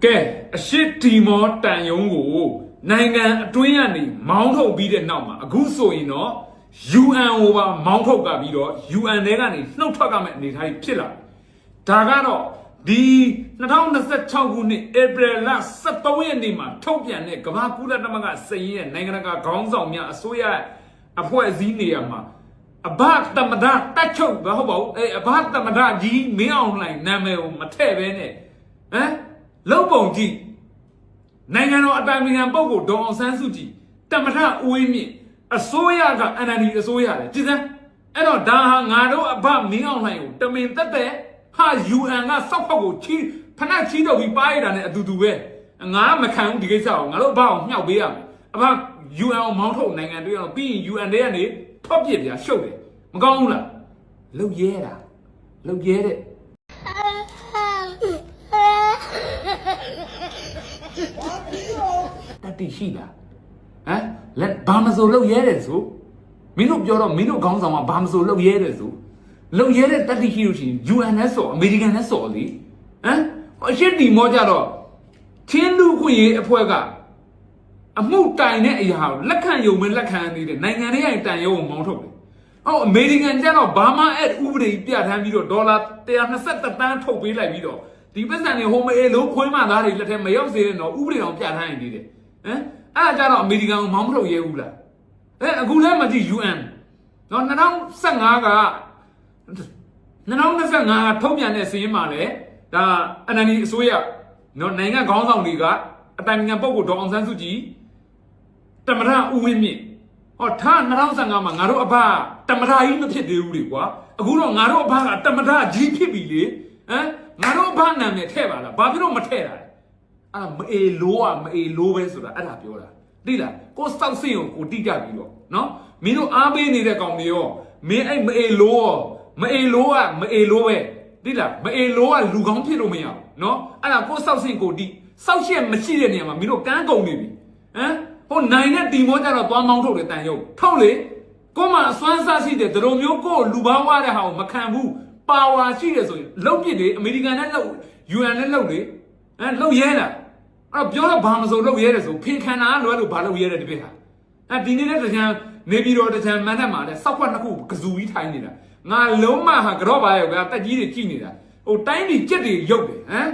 ကဲအရှိတီမောတန်ယုံကိုနိုင်ငံအတွင်းကနေမောင်းထုတ်ပြီးတဲ့နောက်မှာအခုဆိုရင်တော့ UN ဟိုပါမောင်းထုတ်ကပြီးတော့ UN ထဲကနေနှုတ်ထွက်ကမဲ့အနေအထားကြီးဖြစ်လာဒါကတော့ဒီ2026ခုနှစ် April လ23ရက်နေ့မှာထုတ်ပြန်တဲ့ကမ္ဘာကုလသမဂ္ဂစည်ရဲ့နိုင်ငံတကာခေါင်းဆောင်များအစိုးရအဖွဲ့အစည်းနေရာမှာအဘသမဒတက်ချုပ်ဘာဟုတ်ပါဘူးအဘသမဒကြီးမင်းအောင်လှိုင်နာမည်ကိုမထည့်ဘဲနဲ့လုံပုံကြည့်နိုင်ငံတော်အတိုင်ပင်ခံပုဂ္ဂိုလ်ဒေါ်အောင်ဆန်းစုကြည်တမထဦးဝင်းမြင့်အစိုးရက NLD အစိုးရတယ်ကြည်စမ်းအဲ့တော့ဒါဟာငါတို့အဘမင်းအောင်လှိုင်ကိုတမင်တက်တဲ့ဟာ UN ကစောက်ဖောက်ကိုချီဖနက်ချီတော့ပြီးပါရတာနဲ့အတူတူပဲငါမခံဘူးဒီကိစ္စကိုငါတို့အဘအောင်မြှောက်ပေးရမယ်အဘ UN ကိုမောင်းထုတ်နိုင်ငံတွေအောင်ပြီးရင် UN တွေကနေထွက်ပြစ်ပြရှုပ်တယ်မကောင်းဘူးလားလှုပ်ရဲတာလှုပ်ရဲတဲ့တတိရှိလားလက်ဘာမစိုးလောက်ရဲတယ်ဆိုမင်းတို့ပြောတော့မင်းတို့ခေါင်းဆောင်ကဘာမစိုးလောက်ရဲတယ်ဆိုလောက်ရဲတဲ့တတိရှိလို့ရှိရင် UN နဲ့ဆိုအမေရိကန်နဲ့ဆိုလေအရှစ်တီမောကြတော့ချင်းလူခွင့်ရေးအဖွဲ့ကအမှုတိုင်တဲ့အရာကိုလက်ခံယုံမလက်ခံနေတဲ့နိုင်ငံတွေရဲ့တိုင်ရုံကိုမောင်းထုတ်တယ်အမေရိကန်ကျတော့ဘာမှအဲ့ဥပဒေပြဋ္ဌာန်းပြီးတော့ဒေါ်လာ120တန်းထုတ်ပေးလိုက်ပြီးတော့ဒီပတ်စံတွေဟိုမေလို့ခွေးမသားတွေလက်ထဲမရောက်စေတဲ့တော့ဥပဒေအောင်ပြဋ္ဌာန်းနေသေးတယ်အဲ့ဒါကြတော့အမေရိကန်ကိုမောင်းမထုတ်ရဲဘူးလားအခုလည်းမကြည့် UN နော်2015ကထုတ်ပြန်တဲ့စီးရင်မှာလေဒါ NLD အစိုးရနော်နိုင်ငံခေါင်းဆောင်တွေကအတိုင်ပင်ခံပုဂ္ဂိုလ်ဒေါ်အောင်ဆန်းစုကြည်တမထဦးဝင်းမြင့်ဟောထား2015မှာငါတို့အဘတမထကြီးမဖြစ်သေးဘူးလေကွာအခုတော့ငါတို့အဘကတမထကြီးဖြစ်ပြီလေငါတို့အဘနာမည်ထည့်ပါလားဘာဖြစ်လို့မထည့်တာလဲအဲ့ဒါမအေလိုပဲဆိုတာအဲ့ဒါပြောတာသိလားကိုစောက်စင်ကိုတိကြပြီးတော့နော်မင်းတို့အားပေးနေတဲ့ကောင်တွေရောမင်းအဲ့မအေလိုပဲသိလားမအေလိုကလူကောင်းဖြစ်လို့မရဘူးနော်အဲ့ဒါကိုစောက်စင်ကိုတိစောက်ရှက်မရှိတဲ့နေရာမှာမင်းတို့ကန်းကုန်နေပြီဟိုနိုင်တဲ့တီမောကြတော့သွားမောင်းထုတ်တယ်တန်ရုပ်ထုတ်လေကိုမှအစွမ်းစားရှိတယ်ဒီလိုမျိုးကိုလူပေါင်းဝါတဲ့ဟာကိုမခံဘူးပါဝါရှိတယ်ဆိုရင်လှုပ်ပြစ်တယ်အမေရိကန်နဲ့လှုပ် UN နဲ့လှုပ်လေလှုပ်ရဲလားအဲ့ပြောတော့ဘာမစိုးလှုပ်ရဲတယ်ဆိုဖေခံတာလွဲလို့ဘာလှုပ်ရဲတယ်ဒီဘက်ဟာဒီနေ့တချမ်းနေပြီးတော့တချမ်းမန်းတက်မှာလဲစောက်ခွက်နှစ်ခုကဇူကြီးထိုင်းနေတာငါလုံးမဟာကြော့ပါရဲ့ကွာတက်ကြီးတွေကြည့်နေတာဟိုတိုင်းပြည်ကြက်တွေရုပ်တယ်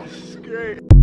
Gosh, great.